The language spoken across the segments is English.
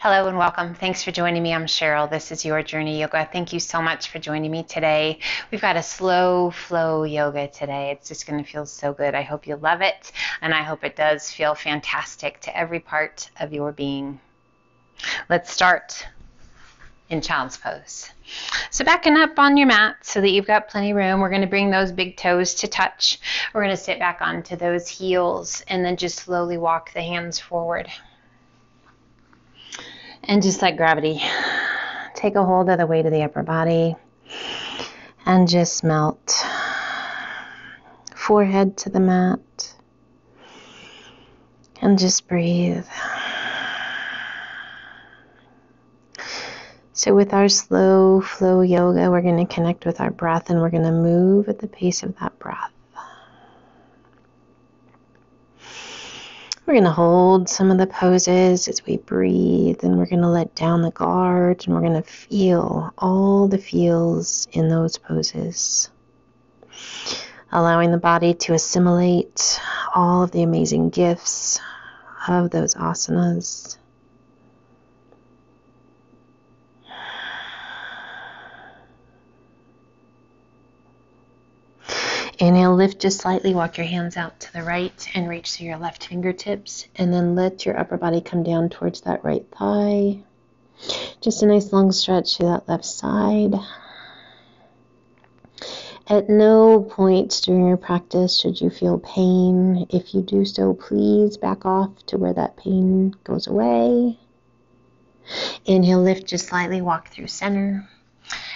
Hello and welcome. Thanks for joining me. I'm Cheryl. This is Your Journey Yoga. Thank you so much for joining me today. We've got a slow flow yoga today. It's just going to feel so good. I hope you love it, and I hope it does feel fantastic to every part of your being. Let's start in child's pose. So backing up on your mat so that you've got plenty of room, we're going to bring those big toes to touch. We're going to sit back onto those heels and then just slowly walk the hands forward. And just let gravity take a hold of the weight of the upper body and just melt. Forehead to the mat. And just breathe. So with our slow flow yoga, we're going to connect with our breath and we're going to move at the pace of that breath. We're going to hold some of the poses as we breathe, and we're going to let down the guard, and we're going to feel all the feels in those poses. Allowing the body to assimilate all of the amazing gifts of those asanas. Inhale, lift just slightly, walk your hands out to the right and reach through your left fingertips, and then let your upper body come down towards that right thigh. Just a nice long stretch to that left side. At no point during your practice should you feel pain. If you do so, please back off to where that pain goes away. Inhale, lift just slightly, walk through center.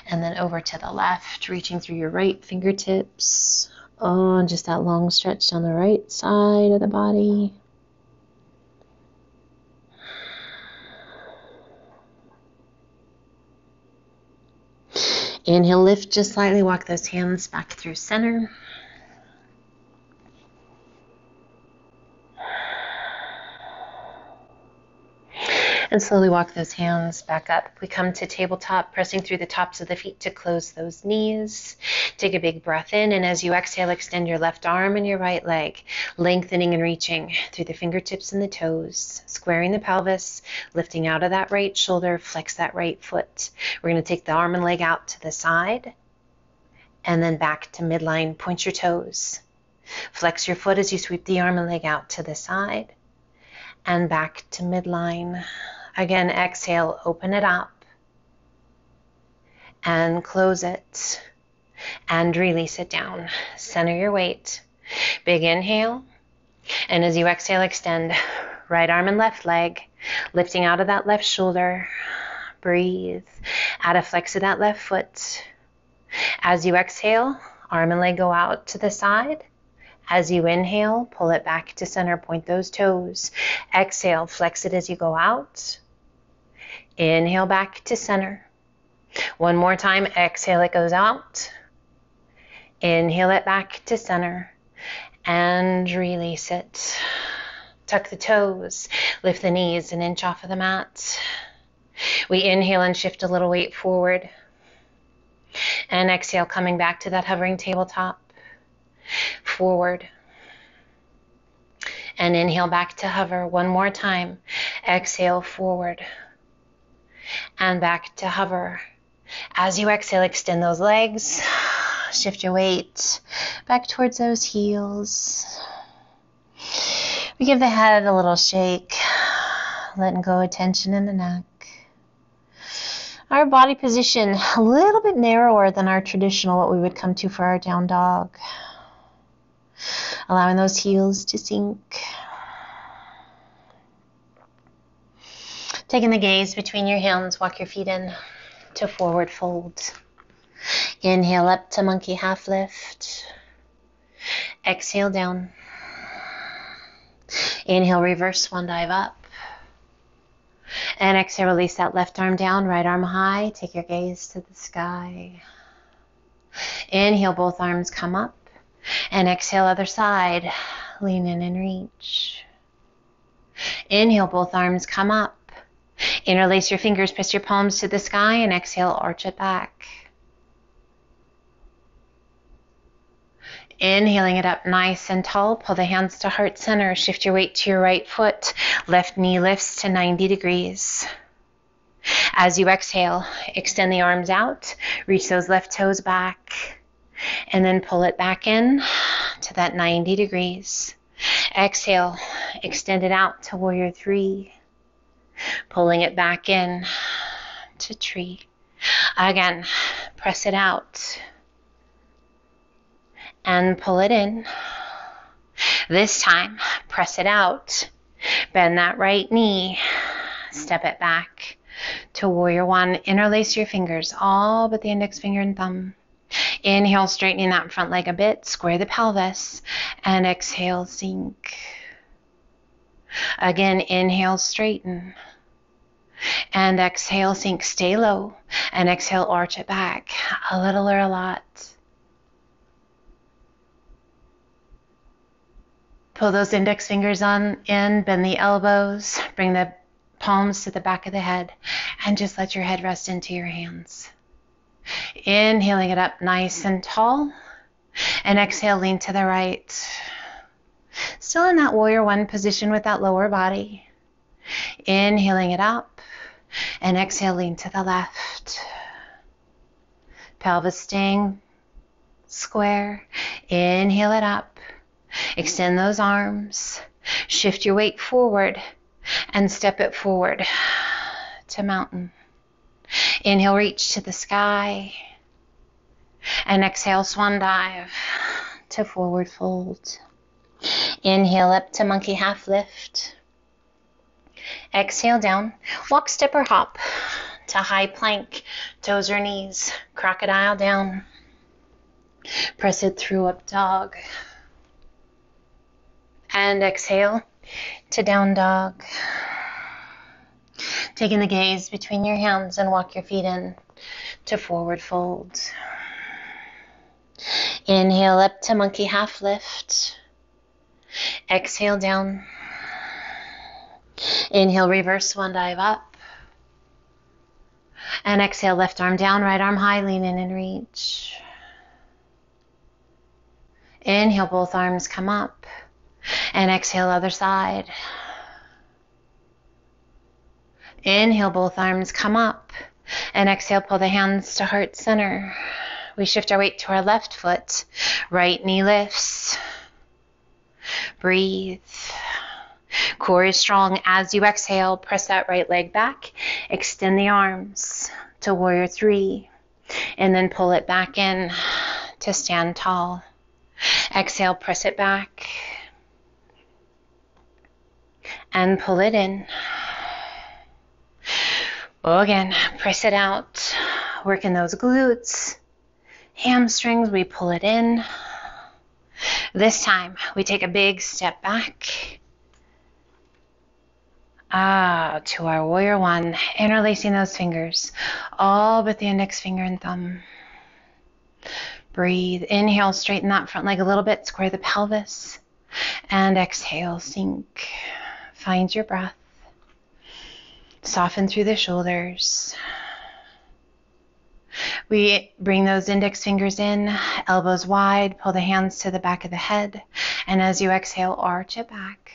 And then over to the left, reaching through your right fingertips. Oh, and just that long stretch down the right side of the body. Inhale, lift just slightly, walk those hands back through center. And slowly walk those hands back up. We come to tabletop, pressing through the tops of the feet to close those knees. Take a big breath in, and as you exhale, extend your left arm and your right leg, lengthening and reaching through the fingertips and the toes, squaring the pelvis, lifting out of that right shoulder, flex that right foot. We're going to take the arm and leg out to the side, and then back to midline. Point your toes. Flex your foot as you sweep the arm and leg out to the side, and back to midline. Again, exhale, open it up, and close it, and release it down. Center your weight. Big inhale, and as you exhale, extend right arm and left leg, lifting out of that left shoulder. Breathe. Add a flex of that left foot. As you exhale, arm and leg go out to the side. As you inhale, pull it back to center, point those toes. Exhale, flex it as you go out. Inhale back to center. One more time, exhale, it goes out. Inhale it back to center. And release it. Tuck the toes, lift the knees an inch off of the mat. We inhale and shift a little weight forward. And exhale, coming back to that hovering tabletop. Forward. And inhale back to hover one more time. Exhale forward. And back to hover. As you exhale, extend those legs. Shift your weight back towards those heels. We give the head a little shake, letting go of tension in the neck. Our body position a little bit narrower than our traditional, what we would come to for our down dog. Allowing those heels to sink. Taking the gaze between your hands, walk your feet in to forward fold. Inhale up to monkey half lift. Exhale down. Inhale, reverse swan dive up. And exhale, release that left arm down, right arm high. Take your gaze to the sky. Inhale, both arms come up. And exhale, other side. Lean in and reach. Inhale, both arms come up. Interlace your fingers, press your palms to the sky, and exhale, arch it back. Inhaling it up nice and tall, pull the hands to heart center, shift your weight to your right foot, left knee lifts to 90 degrees. As you exhale, extend the arms out, reach those left toes back, and then pull it back in to that 90 degrees. Exhale, extend it out to warrior three, pulling it back in to tree. Again, press it out and pull it in. This time, press it out, bend that right knee, step it back to warrior one. Interlace your fingers, all but the index finger and thumb. Inhale, straightening that front leg a bit, square the pelvis, and exhale, sink. Again, inhale, straighten, and exhale, sink. Stay low, and exhale, arch it back, a little or a lot. Pull those index fingers on in, bend the elbows, bring the palms to the back of the head, and just let your head rest into your hands. Inhaling it up nice and tall, and exhale, lean to the right. Still in that warrior one position with that lower body. Inhaling it up, and exhale, lean to the left. Pelvis staying square. Inhale it up. Extend those arms. Shift your weight forward and step it forward to mountain. Inhale, reach to the sky. And exhale, swan dive to forward fold. Inhale up to monkey half lift. Exhale down. Walk, step, or hop to high plank. Toes or knees. Crocodile down. Press it through up dog. And exhale to down dog. Taking the gaze between your hands and walk your feet in to forward fold. Inhale up to monkey half lift. Exhale down. Inhale, reverse swan dive up. And exhale, left arm down, right arm high, lean in and reach. Inhale, both arms come up. And exhale, other side. Inhale, both arms come up. And exhale, pull the hands to heart center. We shift our weight to our left foot. Right knee lifts. Breathe. Core is strong. As you exhale, press that right leg back. Extend the arms to warrior three. And then pull it back in to stand tall. Exhale, press it back. And pull it in. Again, press it out. Working those glutes. Hamstrings, we pull it in. This time, we take a big step back. To our warrior one, interlacing those fingers, all but the index finger and thumb. Breathe. Inhale, straighten that front leg a little bit, square the pelvis. And exhale, sink. Find your breath. Soften through the shoulders. We bring those index fingers in, elbows wide, pull the hands to the back of the head, and as you exhale, arch it back.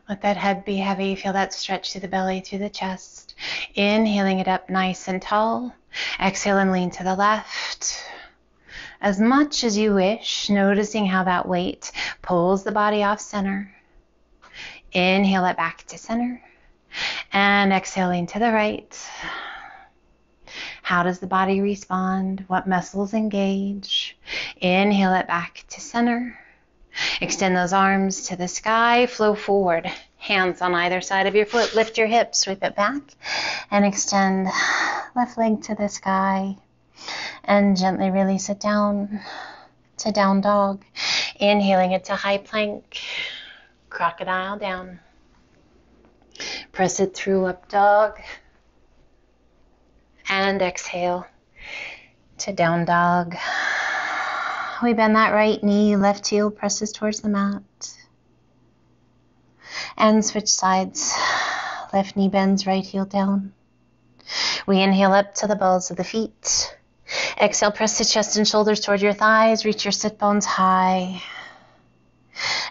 Let that head be heavy. Feel that stretch through the belly, through the chest. Inhaling it up nice and tall. Exhale and lean to the left. As much as you wish, noticing how that weight pulls the body off center. Inhale it back to center. And exhaling to the right. How does the body respond? What muscles engage? Inhale it back to center. Extend those arms to the sky. Flow forward. Hands on either side of your foot. Lift your hips. Sweep it back. And extend left leg to the sky. And gently release it down to down dog. Inhaling it to high plank. Crocodile down. Press it through up dog. And exhale to down dog. We bend that right knee, left heel presses towards the mat. And switch sides. Left knee bends, right heel down. We inhale up to the balls of the feet. Exhale, press the chest and shoulders toward your thighs. Reach your sit bones high.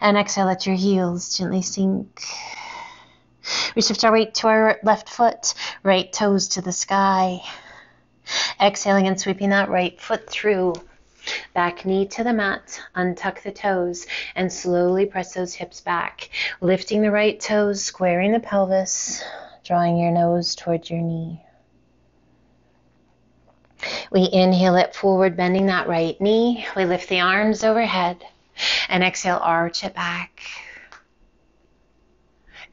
And exhale, let your heels gently sink. We shift our weight to our left foot, right toes to the sky. Exhaling and sweeping that right foot through. Back knee to the mat, untuck the toes, and slowly press those hips back. Lifting the right toes, squaring the pelvis, drawing your nose towards your knee. We inhale it forward, bending that right knee. We lift the arms overhead, and exhale, arch it back.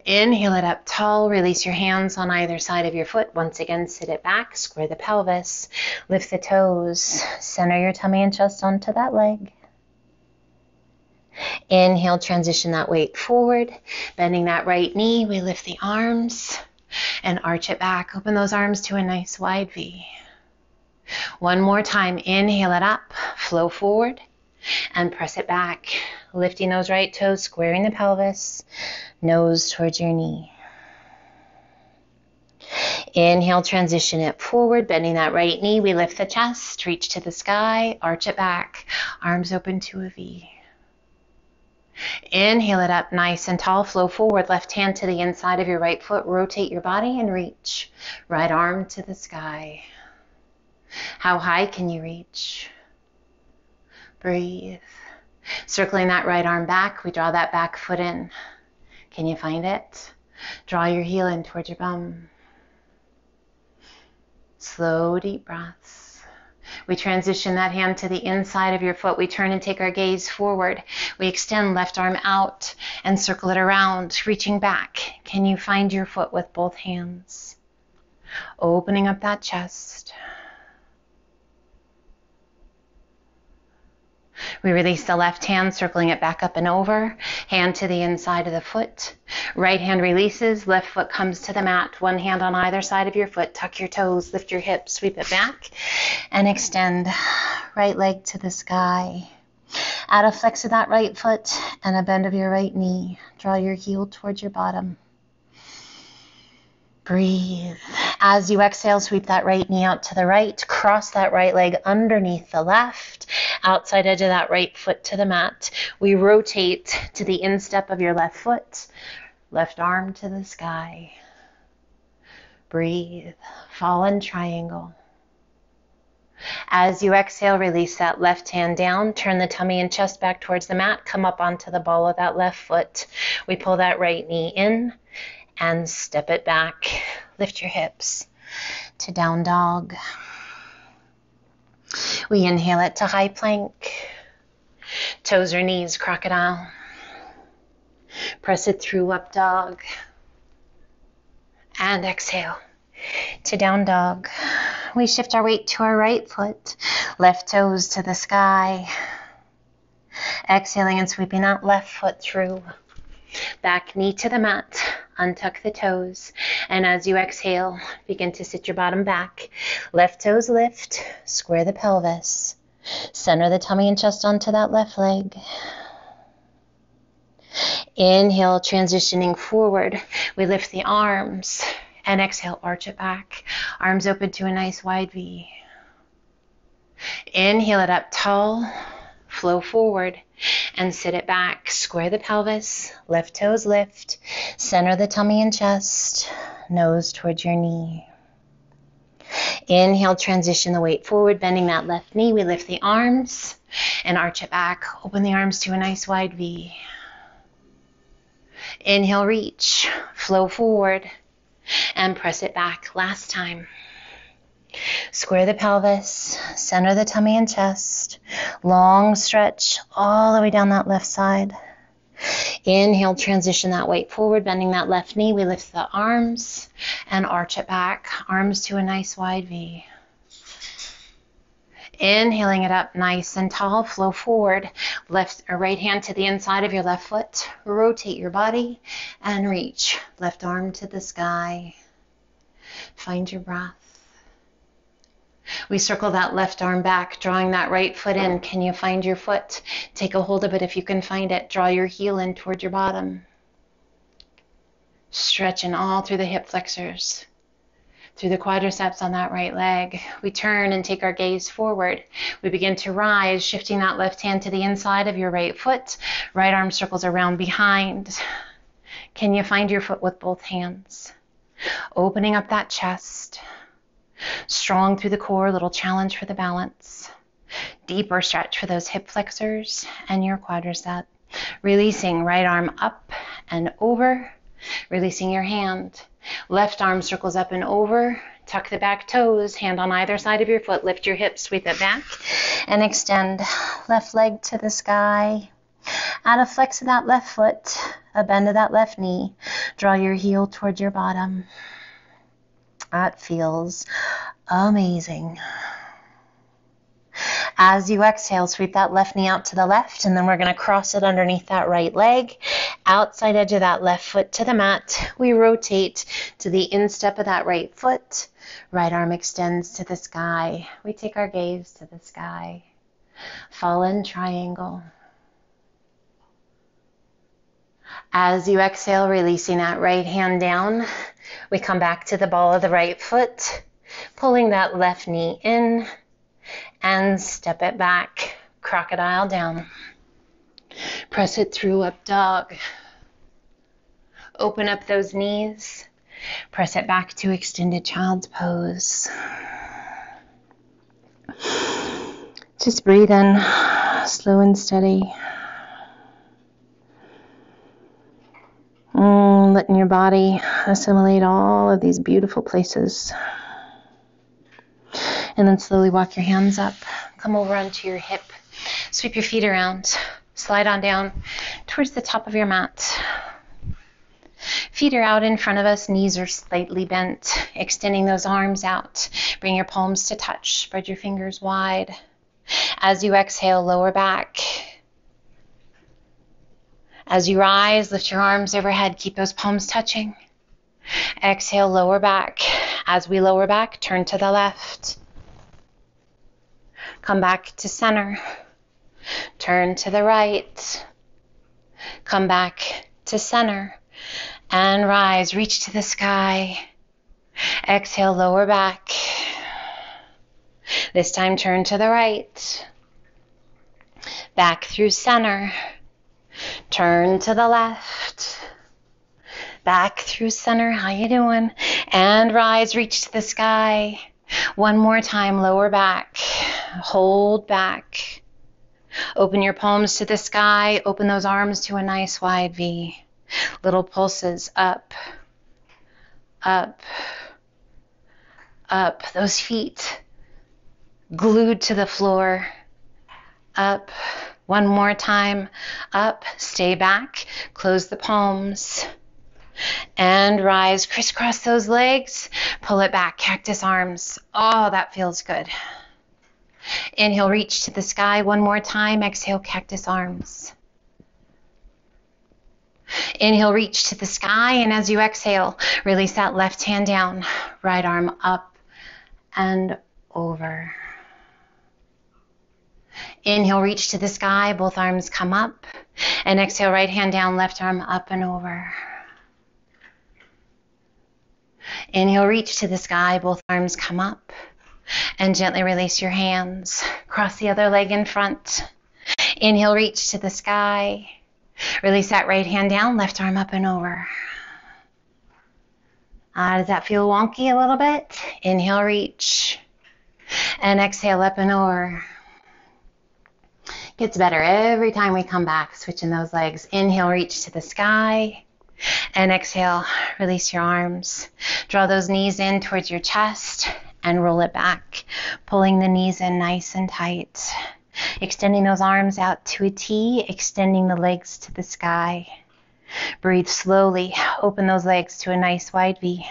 Inhale it up tall, release your hands on either side of your foot. Once again, sit it back, square the pelvis, lift the toes, center your tummy and chest onto that leg. Inhale, transition that weight forward, bending that right knee. We lift the arms and arch it back. Open those arms to a nice wide V. One more time, inhale it up, flow forward, and press it back. Lifting those right toes, squaring the pelvis, nose towards your knee. Inhale, transition it forward, bending that right knee. We lift the chest, reach to the sky, arch it back, arms open to a V. Inhale it up nice and tall, flow forward, left hand to the inside of your right foot, rotate your body and reach. Right arm to the sky. How high can you reach? Breathe. Circling that right arm back, we draw that back foot in. Can you find it? Draw your heel in towards your bum. Slow, deep breaths. We transition that hand to the inside of your foot. We turn and take our gaze forward. We extend left arm out and circle it around, reaching back. Can you find your foot with both hands? Opening up that chest. We release the left hand, circling it back up and over. Hand to the inside of the foot. Right hand releases, left foot comes to the mat. One hand on either side of your foot. Tuck your toes, lift your hips, sweep it back, and extend. Right leg to the sky. Add a flex of that right foot and a bend of your right knee. Draw your heel towards your bottom. Breathe. As you exhale, sweep that right knee out to the right. Cross that right leg underneath the left. Outside edge of that right foot to the mat. We rotate to the instep of your left foot. Left arm to the sky. Breathe. Fallen triangle. As you exhale, release that left hand down. Turn the tummy and chest back towards the mat. Come up onto the ball of that left foot. We pull that right knee in and step it back. Lift your hips to down dog. We inhale it to high plank. Toes or knees, crocodile. Press it through, up dog. And exhale to down dog. We shift our weight to our right foot. Left toes to the sky. Exhaling and sweeping that left foot through. Back knee to the mat. Untuck the toes. And as you exhale, begin to sit your bottom back. Left toes lift. Square the pelvis. Center the tummy and chest onto that left leg. Inhale, transitioning forward. We lift the arms. And exhale, arch it back. Arms open to a nice wide V. Inhale it up tall. Flow forward and sit it back. Square the pelvis, left toes lift, center the tummy and chest, nose towards your knee. Inhale, transition the weight forward, bending that left knee. We lift the arms and arch it back. Open the arms to a nice wide V. Inhale, reach, flow forward, and press it back. Last time. Square the pelvis, center the tummy and chest, long stretch all the way down that left side. Inhale, transition that weight forward, bending that left knee. We lift the arms and arch it back, arms to a nice wide V. Inhaling it up nice and tall, flow forward, left or right hand to the inside of your left foot, rotate your body and reach, left arm to the sky. Find your breath. We circle that left arm back, drawing that right foot in. Can you find your foot? Take a hold of it if you can find it. Draw your heel in toward your bottom. Stretching all through the hip flexors, through the quadriceps on that right leg. We turn and take our gaze forward. We begin to rise, shifting that left hand to the inside of your right foot. Right arm circles around behind. Can you find your foot with both hands? Opening up that chest. Strong through the core, little challenge for the balance. Deeper stretch for those hip flexors and your quadricep. Releasing right arm up and over. Releasing your hand. Left arm circles up and over. Tuck the back toes, hand on either side of your foot. Lift your hips, sweep it back. And extend left leg to the sky. Add a flex of that left foot, a bend of that left knee. Draw your heel towards your bottom. That feels amazing. As you exhale, sweep that left knee out to the left, and then we're going to cross it underneath that right leg. Outside edge of that left foot to the mat. We rotate to the instep of that right foot. Right arm extends to the sky. We take our gaze to the sky. Fallen triangle. As you exhale, releasing that right hand down, we come back to the ball of the right foot, pulling that left knee in, and step it back, crocodile down. Press it through, up dog. Open up those knees. Press it back to extended child's pose. Just breathe in, slow and steady. Letting your body assimilate all of these beautiful places. And then slowly walk your hands up. Come over onto your hip. Sweep your feet around. Slide on down towards the top of your mat. Feet are out in front of us. Knees are slightly bent. Extending those arms out. Bring your palms to touch. Spread your fingers wide. As you exhale, lower back. As you rise, lift your arms overhead. Keep those palms touching. Exhale, lower back. As we lower back, turn to the left. Come back to center. Turn to the right. Come back to center. And rise. Reach to the sky. Exhale, lower back. This time, turn to the right. Back through center. Turn to the left. Back through center. How you doing? And rise. Reach to the sky. One more time. Lower back. Hold back. Open your palms to the sky. Open those arms to a nice wide V. Little pulses up, up, up. Those feet glued to the floor. Up. One more time. Up. Stay back. Close the palms. And rise. Crisscross those legs. Pull it back. Cactus arms. Oh, that feels good. Inhale, reach to the sky. One more time. Exhale, cactus arms. Inhale, reach to the sky. And as you exhale, release that left hand down. Right arm up and over. Inhale, reach to the sky. Both arms come up. And exhale, right hand down, left arm up and over. Inhale, reach to the sky. Both arms come up. And gently release your hands. Cross the other leg in front. Inhale, reach to the sky. Release that right hand down, left arm up and over. Does that feel wonky a little bit? Inhale, reach. And exhale, up and over. Gets better every time we come back, switching those legs. Inhale, reach to the sky. And exhale, release your arms. Draw those knees in towards your chest and roll it back, pulling the knees in nice and tight. Extending those arms out to a T, extending the legs to the sky. Breathe slowly. Open those legs to a nice wide V.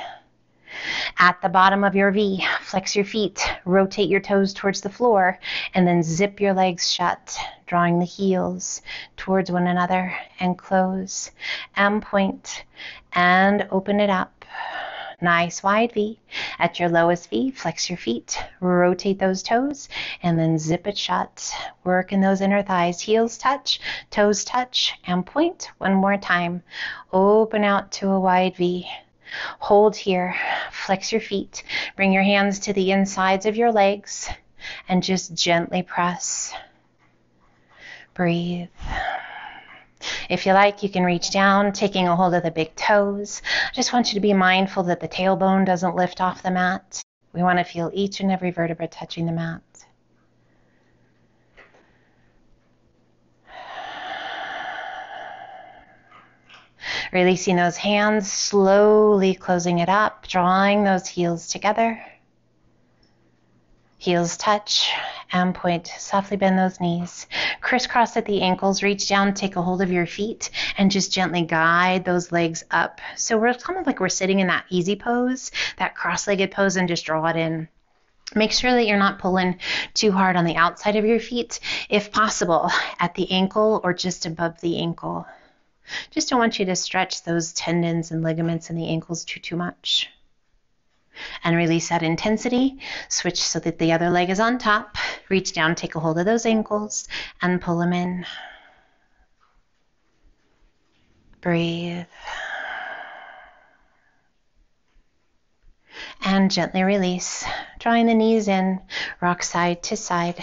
At the bottom of your V, flex your feet, rotate your toes towards the floor, and then zip your legs shut, drawing the heels towards one another, and close, and point, and open it up. Nice wide V. At your lowest V, flex your feet, rotate those toes, and then zip it shut. Work in those inner thighs. Heels touch, toes touch, and point. One more time. Open out to a wide V. Hold here. Flex your feet. Bring your hands to the insides of your legs, and just gently press. Breathe. If you like, you can reach down, taking a hold of the big toes. I just want you to be mindful that the tailbone doesn't lift off the mat. We want to feel each and every vertebra touching the mat. Releasing those hands, slowly closing it up, drawing those heels together. Heels touch and point. Softly bend those knees. Crisscross at the ankles. Reach down, take a hold of your feet, and just gently guide those legs up. So we're kind of like we're sitting in that easy pose, that cross-legged pose, and just draw it in. Make sure that you're not pulling too hard on the outside of your feet, if possible, at the ankle or just above the ankle. Just don't want you to stretch those tendons and ligaments in the ankles too much. And release that intensity. Switch so that the other leg is on top. Reach down, take a hold of those ankles, and pull them in. Breathe. And gently release. Drawing the knees in, rock side to side.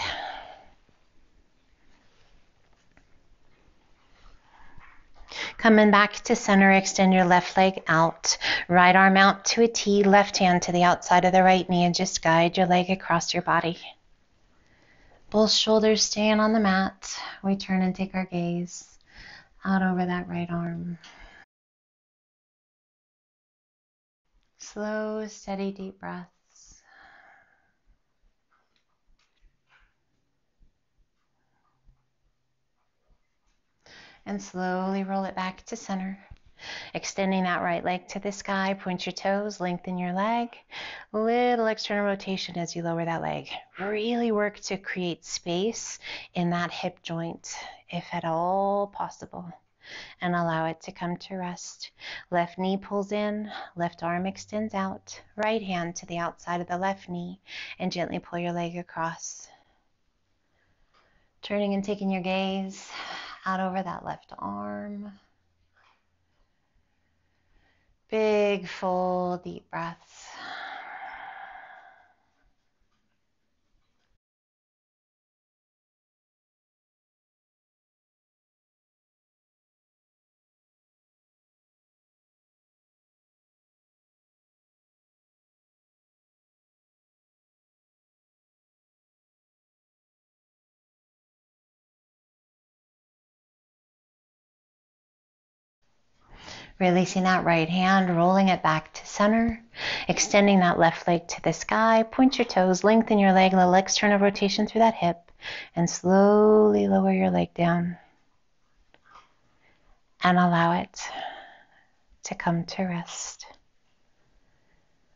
Coming back to center, extend your left leg out. Right arm out to a T, left hand to the outside of the right knee, and just guide your leg across your body. Both shoulders staying on the mat. We turn and take our gaze out over that right arm. Slow, steady, deep breaths. And slowly roll it back to center. Extending that right leg to the sky, point your toes, lengthen your leg. Little external rotation as you lower that leg. Really work to create space in that hip joint, if at all possible, and allow it to come to rest. Left knee pulls in, left arm extends out, right hand to the outside of the left knee, and gently pull your leg across. Turning and taking your gaze out over that left arm. Big, full, deep breaths. Releasing that right hand, rolling it back to center, extending that left leg to the sky. Point your toes, lengthen your leg, little external rotation through that hip, and slowly lower your leg down. And allow it to come to rest.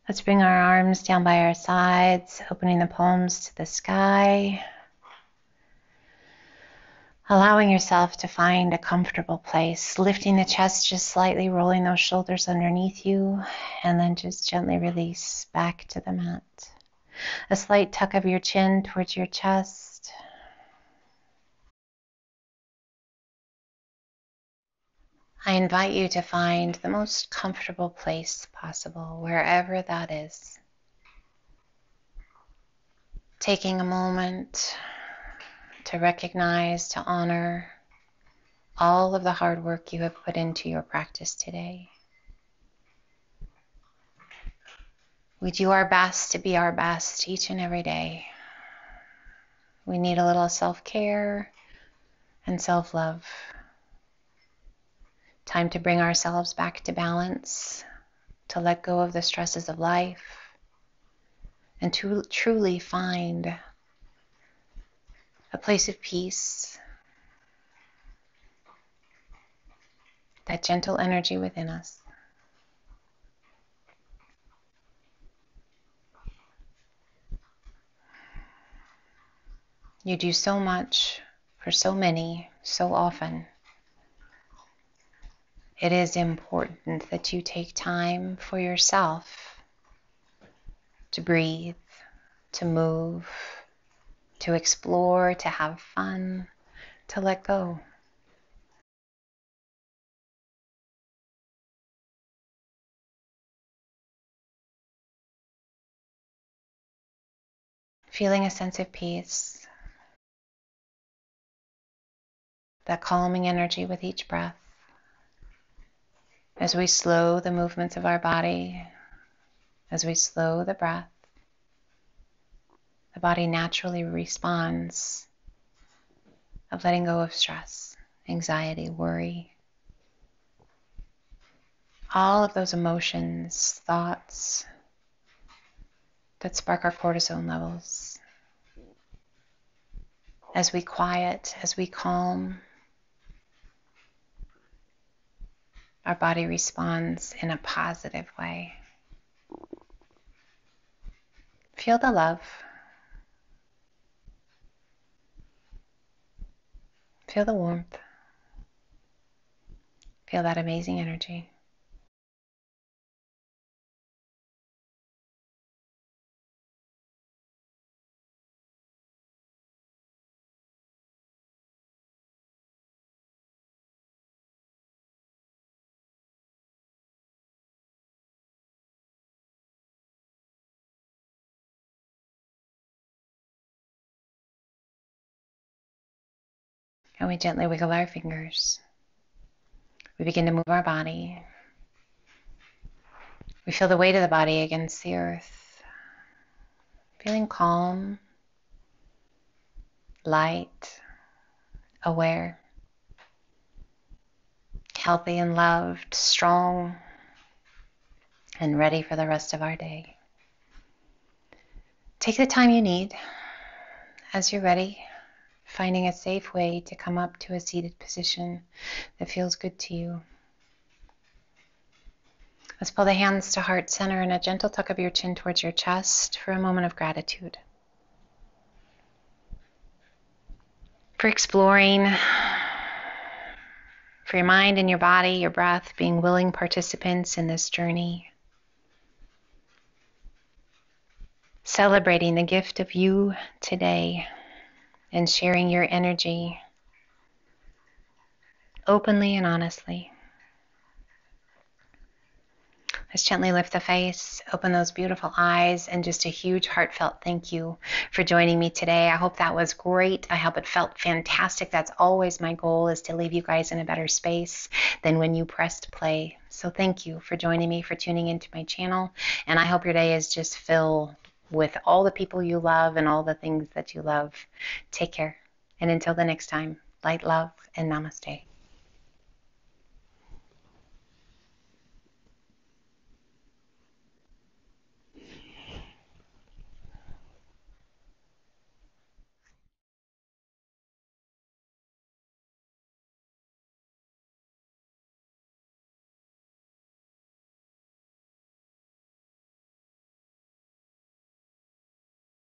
Let's bring our arms down by our sides, opening the palms to the sky. Allowing yourself to find a comfortable place, lifting the chest just slightly, rolling those shoulders underneath you, and then just gently release back to the mat. A slight tuck of your chin towards your chest. I invite you to find the most comfortable place possible, wherever that is. Taking a moment to recognize, to honor all of the hard work you have put into your practice today. We do our best to be our best each and every day. We need a little self-care and self-love. Time to bring ourselves back to balance, to let go of the stresses of life, and to truly find a place of peace, that gentle energy within us. You do so much for so many, so often. It is important that you take time for yourself to breathe, to move, to explore, to have fun, to let go. Feeling a sense of peace. that calming energy with each breath. As we slow the movements of our body, as we slow the breath, the body naturally responds of letting go of stress, anxiety, worry, all of those emotions, thoughts that spark our cortisol levels. As we quiet, as we calm, our body responds in a positive way. Feel the love. Feel the warmth. Feel that amazing energy. And we gently wiggle our fingers. We begin to move our body. We feel the weight of the body against the earth. Feeling calm, light, aware, healthy and loved, strong, and ready for the rest of our day. Take the time you need as you're ready, finding a safe way to come up to a seated position that feels good to you. Let's pull the hands to heart center and a gentle tuck of your chin towards your chest for a moment of gratitude. For exploring, for your mind and your body, your breath, being willing participants in this journey. Celebrating the gift of you today and sharing your energy openly and honestly. Let's gently lift the face, open those beautiful eyes, and just a huge heartfelt thank you for joining me today. I hope that was great. I hope it felt fantastic. That's always my goal, is to leave you guys in a better space than when you pressed play. So thank you for joining me, for tuning into my channel, and I hope your day is just filled with all the people you love and all the things that you love. Take care, and until the next time, light, love, and namaste.